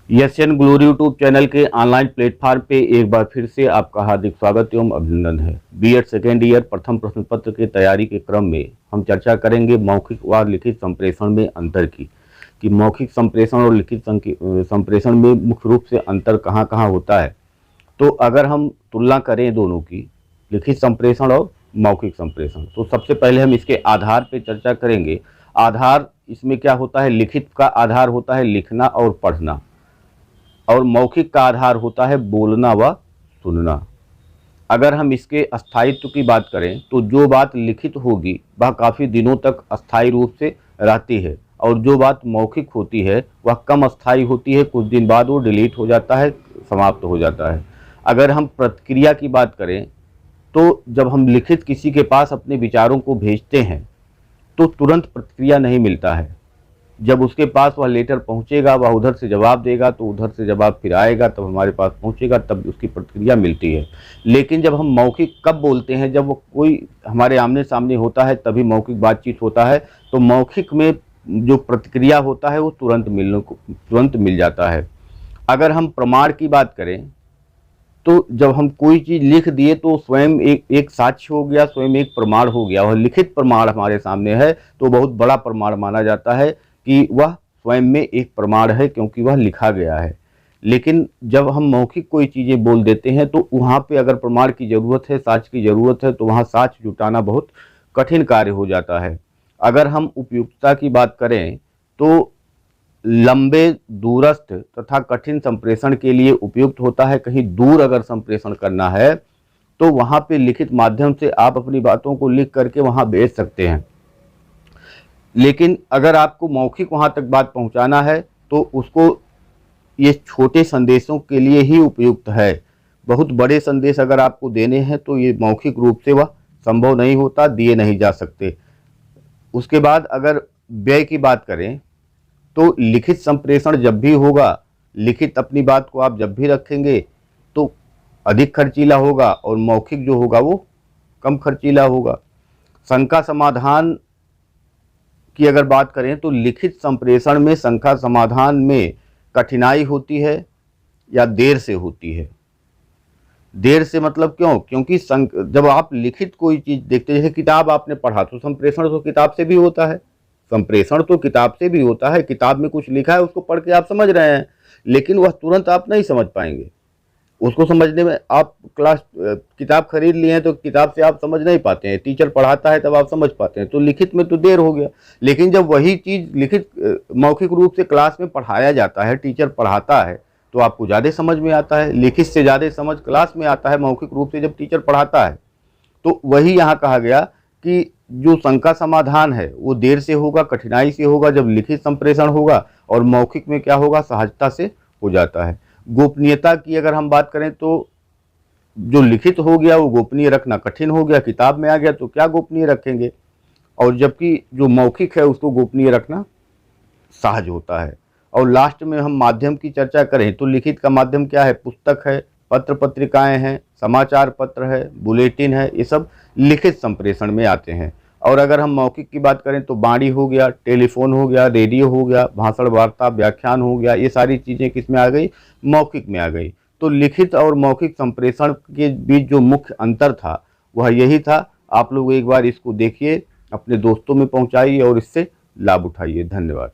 Asian glory YouTube channel के online platform पे एक बार फिर से आपका हार्दिक स्वागत एवं अभिनंदन है। बीएड सेकेंड ईयर प्रथम प्रश्न पत्र की तैयारी के क्रम में हम चर्चा करेंगे मौखिक व लिखित संप्रेषण में अंतर की, कि मौखिक संप्रेषण और लिखित संप्रेषण में मुख्य रूप से अंतर कहाँ कहाँ होता है। तो अगर हम तुलना करें दोनों की, लिखित संप्रेषण और मौखिक संप्रेषण, तो सबसे पहले हम इसके आधार पर चर्चा करेंगे। आधार इसमें क्या होता है, लिखित का आधार होता है लिखना और पढ़ना, और मौखिक का आधार होता है बोलना व सुनना। अगर हम इसके स्थायित्व की बात करें तो जो बात लिखित होगी वह काफ़ी दिनों तक अस्थायी रूप से रहती है, और जो बात मौखिक होती है वह कम अस्थायी होती है, कुछ दिन बाद वो डिलीट हो जाता है, समाप्त हो जाता है। अगर हम प्रतिक्रिया की बात करें तो जब हम लिखित किसी के पास अपने विचारों को भेजते हैं तो तुरंत प्रतिक्रिया नहीं मिलता है। जब उसके पास वह लेटर पहुंचेगा, वह उधर से जवाब देगा, तो उधर से जवाब फिर आएगा, तब हमारे पास पहुंचेगा, तब उसकी प्रतिक्रिया मिलती है। लेकिन जब हम मौखिक कब बोलते हैं, जब वो कोई हमारे आमने सामने होता है तभी मौखिक बातचीत होता है। तो मौखिक में जो प्रतिक्रिया होता है वो तुरंत मिल जाता है। अगर हम प्रमाण की बात करें तो जब हम कोई चीज़ लिख दिए तो स्वयं एक साक्ष्य हो गया, स्वयं एक प्रमाण हो गया। वह लिखित प्रमाण हमारे सामने है तो बहुत बड़ा प्रमाण माना जाता है कि वह स्वयं में एक प्रमाण है, क्योंकि वह लिखा गया है। लेकिन जब हम मौखिक कोई चीज़ें बोल देते हैं तो वहाँ पे अगर प्रमाण की ज़रूरत है, साक्ष्य की ज़रूरत है, तो वहाँ साक्ष्य जुटाना बहुत कठिन कार्य हो जाता है। अगर हम उपयुक्तता की बात करें तो लंबे, दूरस्थ तथा कठिन संप्रेषण के लिए उपयुक्त होता है। कहीं दूर अगर संप्रेषण करना है तो वहाँ पे लिखित माध्यम से आप अपनी बातों को लिख करके वहाँ भेज सकते हैं। लेकिन अगर आपको मौखिक वहाँ तक बात पहुँचाना है तो उसको ये छोटे संदेशों के लिए ही उपयुक्त है। बहुत बड़े संदेश अगर आपको देने हैं तो ये मौखिक रूप से वह संभव नहीं होता, दिए नहीं जा सकते। उसके बाद अगर व्यय की बात करें तो लिखित संप्रेषण जब भी होगा, लिखित अपनी बात को आप जब भी रखेंगे तो अधिक खर्चीला होगा, और मौखिक जो होगा वो कम खर्चीला होगा। शंका समाधान की अगर बात करें तो लिखित संप्रेषण में शंका समाधान में कठिनाई होती है या देर से होती है। देर से मतलब क्यों? क्योंकि जब आप लिखित कोई चीज़ देखते हैं, जैसे किताब आपने पढ़ा तो संप्रेषण तो किताब से भी होता है, संप्रेषण तो किताब से भी होता है। किताब में कुछ लिखा है, उसको पढ़ के आप समझ रहे हैं, लेकिन वह तुरंत आप नहीं समझ पाएंगे। उसको समझने में आप किताब खरीद लिए हैं तो किताब से आप समझ नहीं पाते हैं, टीचर पढ़ाता है तब आप समझ पाते हैं। तो लिखित में तो देर हो गया। लेकिन जब वही चीज़ लिखित मौखिक रूप से क्लास में पढ़ाया जाता है, टीचर पढ़ाता है, तो आपको ज़्यादा समझ में आता है। लिखित से ज़्यादा समझ क्लास में आता है मौखिक रूप से जब टीचर पढ़ाता है। तो वही यहाँ कहा गया कि जो शंका समाधान है वो देर से होगा, कठिनाई से होगा जब लिखित संप्रेषण होगा, और मौखिक में क्या होगा, सहजता से हो जाता है। गोपनीयता की अगर हम बात करें तो जो लिखित हो गया वो गोपनीय रखना कठिन हो गया, किताब में आ गया तो क्या गोपनीय रखेंगे, और जबकि जो मौखिक है उसको गोपनीय रखना सहज होता है। और लास्ट में हम माध्यम की चर्चा करें तो लिखित का माध्यम क्या है, पुस्तक है, पत्र पत्रिकाएं हैं, समाचार पत्र है, बुलेटिन है, ये सब लिखित संप्रेषण में आते हैं। और अगर हम मौखिक की बात करें तो वाणी हो गया, टेलीफोन हो गया, रेडियो हो गया, भाषण, वार्ता, व्याख्यान हो गया, ये सारी चीज़ें किस में आ गई, मौखिक में आ गई। तो लिखित और मौखिक संप्रेषण के बीच जो मुख्य अंतर था वह यही था। आप लोग एक बार इसको देखिए, अपने दोस्तों में पहुंचाइए और इससे लाभ उठाइए। धन्यवाद।